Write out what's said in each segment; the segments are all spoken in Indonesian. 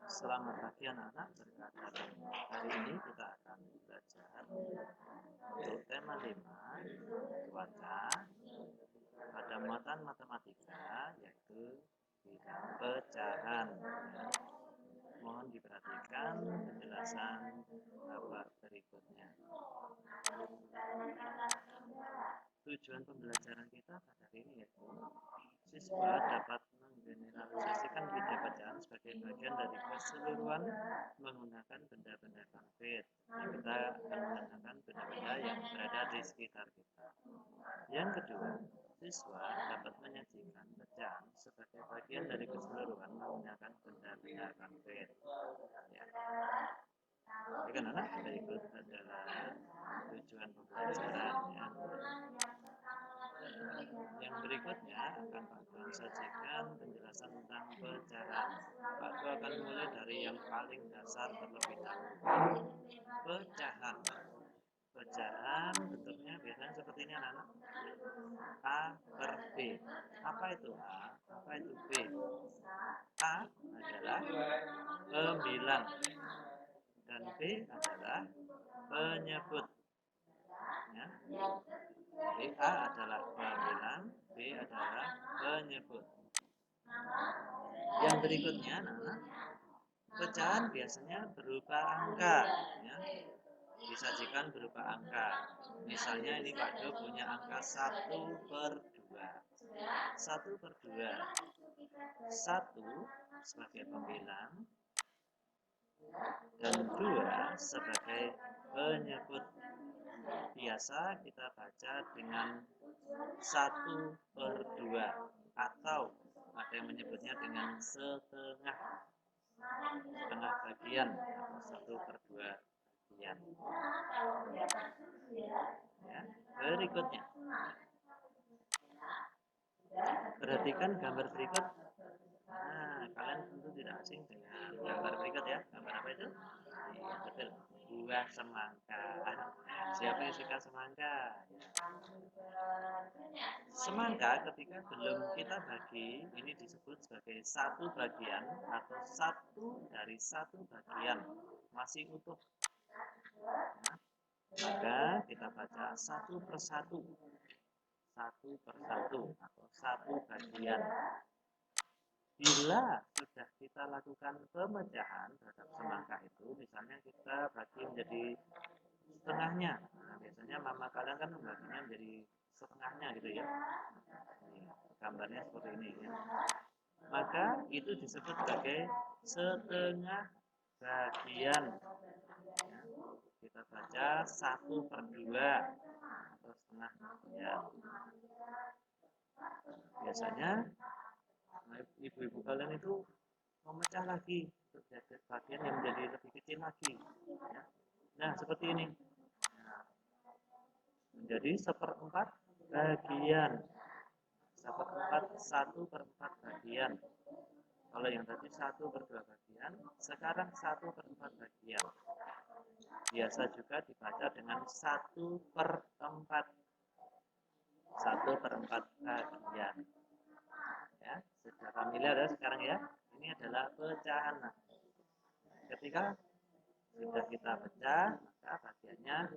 Selamat pagi anak-anak. Hari ini kita akan belajar untuk tema 5 cuaca pada muatan matematika, yaitu bidang pecahan. Mohon diperhatikan penjelasan babak berikutnya. Tujuan pembelajaran kita pada hari ini yaitu siswa dapat menggeneralisasikan ide pecahan sebagai bagian dari keseluruhan menggunakan benda-benda konkret. Kita akan menggunakan benda-benda yang berada di sekitar kita. Yang kedua, siswa dapat menyajikan pecahan sebagai bagian dari keseluruhan menggunakan benda-benda konkret. Ya. Kan anak, berikut adalah tujuan pembelajaran. Ya. Yang berikutnya akan Pak Tuan sajikan penjelasan tentang pecahan. Pak Tuan akan mulai dari yang paling dasar terlebih dahulu. Pecahan. Pecahan bentuknya biasanya seperti ini anak-anak. A per B. Apa itu A? Apa itu B? A adalah pembilang dan B adalah penyebut. Ya. Jadi A adalah pembilang, B adalah penyebut. Yang berikutnya, pecahan biasanya berupa angka, ya. Disajikan berupa angka. Misalnya ini Pak Do punya angka 1/2. 1/2. 1 sebagai pembilang dan 2 sebagai penyebut. Biasa kita baca dengan 1/2 atau ada yang menyebutnya dengan setengah bagian atau 1/2 bagian. Ya. Berikutnya, perhatikan gambar berikut. Nah, kalian tentu tidak asing dengan gambar berikut ya. Gambar apa itu? Iya, betul. Buah semangka. Siapa yang suka semangka? Semangka ketika belum kita bagi, ini disebut sebagai satu bagian atau satu dari satu bagian, masih utuh. Nah, maka kita baca 1/1. 1/1 atau satu bagian. Bila sudah kita lakukan pemecahan terhadap semangka itu, misalnya kita bagi menjadi setengahnya. Nah, biasanya mama kalian kan membaginya menjadi setengahnya gitu ya. Gambarnya seperti ini ya. Maka itu disebut sebagai setengah bagian. Ya. Kita baca 1/2 atau setengah bagian. Biasanya ibu-ibu kalian itu memecah lagi bagian yang menjadi lebih kecil lagi. Ya. Nah, seperti ini. Menjadi 1/4 bagian. 1/4 bagian. Kalau yang tadi 1/2 bagian, sekarang 1/4 bagian. Biasa juga dibaca dengan 1/4. 1/4 bagian. Ya, sudah familiar ya sekarang ya. Ini adalah pecahan. Nah, ketika sudah kita pecah, maka bagiannya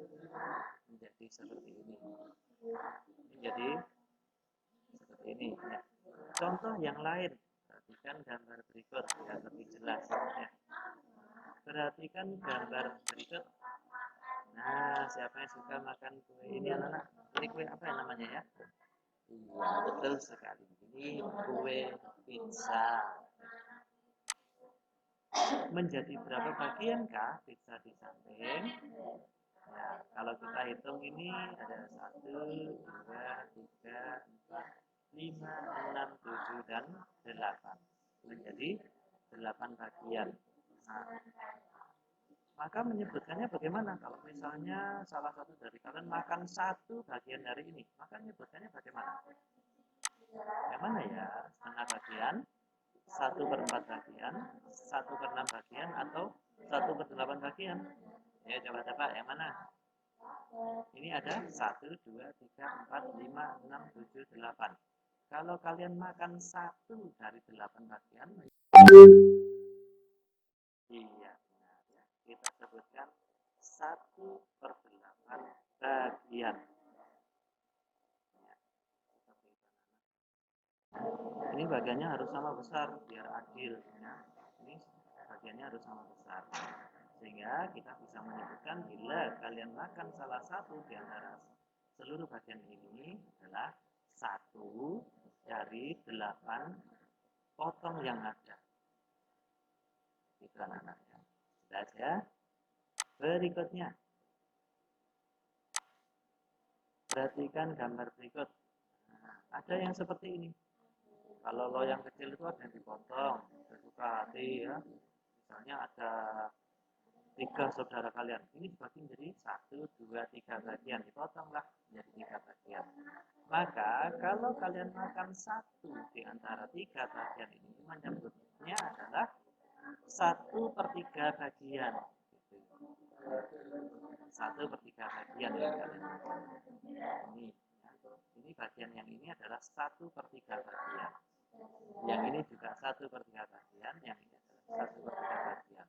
menjadi seperti ini. Menjadi seperti ini. Ya. Contoh yang lain, perhatikan gambar berikut yang lebih jelas. Ya. Perhatikan gambar berikut. Nah, siapa yang suka makan kue ini anak-anak? Ini kue apa yang namanya ya? Iya, betul sekali. Ini kue pizza. Menjadi berapa bagian kah pizza di samping? Ya, kalau kita hitung ini ada 1, 2, 3, 4, 5, 6, 7, dan 8. Menjadi 8 bagian. Nah, maka menyebutkannya bagaimana? Kalau misalnya salah satu dari kalian makan 1 bagian dari ini, maka menyebutkannya bagaimana? Yang mana ya? Setengah bagian, 1/4 bagian, 1/6 bagian, atau 1/8 bagian? Ya, coba tebak yang mana? Ini ada 1, 2, 3, 4, 5, 6, 7, 8. Kalau kalian makan 1 dari 8 bagian, iya benar ya. Kita sebutkan 1/8 bagian. Ya, seperti itu. Ini bagiannya harus sama besar biar adil ya. Ini bagiannya harus sama besar. Sehingga kita bisa menyebutkan bila kalian makan salah satu di antara seluruh bagian ini adalah 1/8 potong yang ada. Itu anak-anaknya. Sudah aja. Berikutnya. Perhatikan gambar berikut. Nah, ada yang seperti ini. Kalau loyang kecil itu ada yang dipotong, terbuka hati ya. Misalnya ada 3 saudara kalian. Ini dibagi menjadi 1, 2, 3 bagian. Dipotonglah menjadi 3 bagian. Maka kalau kalian makan 1 di antara 3 bagian ini, menyebutnya adalah 1/3 bagian. 1/3 bagian yang kalian makan. Ini bagian yang ini adalah 1/3 bagian. Yang ini juga 1/3 bagian, yang ini adalah 1/3 bagian.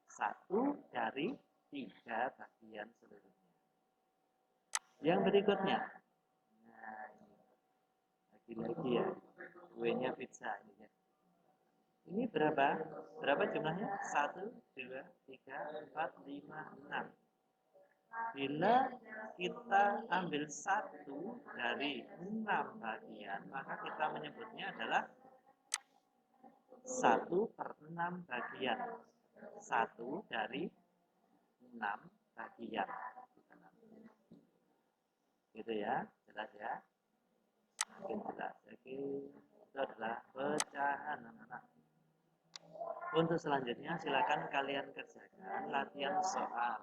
1 dari 3 bagian seluruhnya. Yang berikutnya, nah ini lagi-lagi ya, kuenya pizza ini ya. Ini berapa? Berapa jumlahnya? 1, 2, 3, 4, 5, 6. Bila kita ambil 1 dari 6 bagian, maka kita menyebutnya adalah 1/6 bagian. 1 dari 6 bagian. Gitu ya, jelas ya. Mungkin jelas. Jadi itu adalah pecahan anak-anak. Untuk selanjutnya silakan kalian kerjakan latihan soal.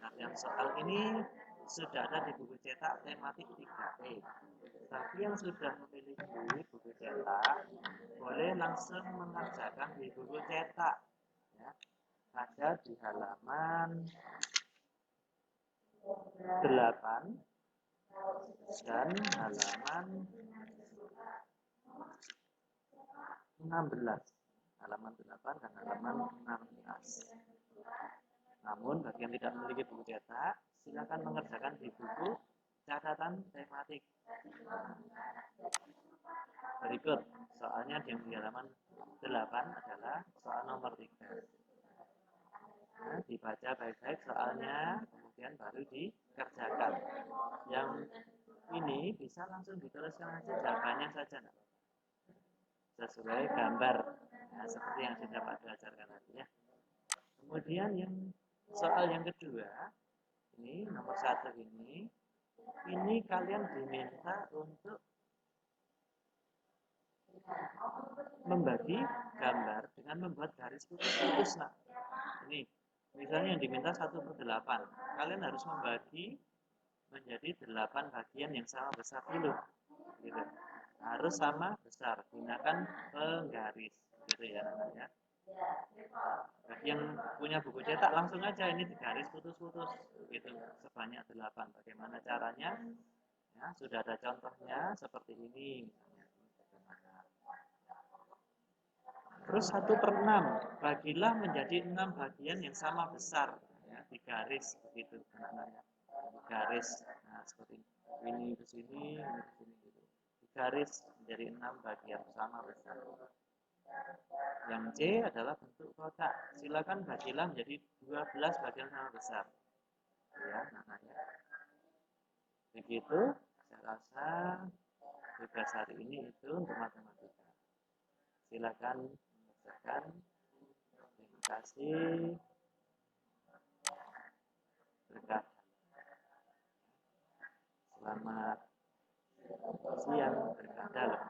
Latihan soal ini sudah ada di buku cetak tematik 3E. Tapi yang sudah memiliki buku cetak boleh langsung mengerjakan di buku cetak. Ya. Ada di halaman 8 dan halaman 16. Halaman 8 dan halaman 16. Namun bagi yang tidak memiliki buku cetak, silakan mengerjakan di buku catatan tematik. Berikut soalnya yang di halaman 8 adalah soal nomor 3. Nah, dibaca baik-baik soalnya, kemudian baru dikerjakan. Yang ini bisa langsung dituliskan aja jawabannya saja, nah, sesuai gambar, nah, seperti yang sudah Pak ajarkan tadi ya. Kemudian yang soal yang kedua, ini nomor 1 ini kalian diminta untuk membagi gambar dengan membuat garis putus-putus. Nah, ini misalnya yang diminta 1/8, kalian harus membagi menjadi 8 bagian yang sama besar dulu, gitu. Harus sama besar, gunakan penggaris, gitu ya namanya. Bagi yang punya buku cetak langsung aja ini digaris putus-putus, gitu, sebanyak 8. Bagaimana caranya? Ya, sudah ada contohnya seperti ini. Terus 1/6 bagilah menjadi 6 bagian yang sama besar, ya, digaris begitu anak-anaknya. Digaris, nah seperti ini ke sini, ini ke sini gitu. Digaris menjadi 6 bagian sama besar. Yang C adalah bentuk kotak. Silakan bagilah menjadi 12 bagian sama besar. Ya, namanya. Begitu, saya rasa tugas hari ini itu untuk matematika. Silakan mengerjakan. Terima kasih. Berkah. Selamat siang, berkah dalam.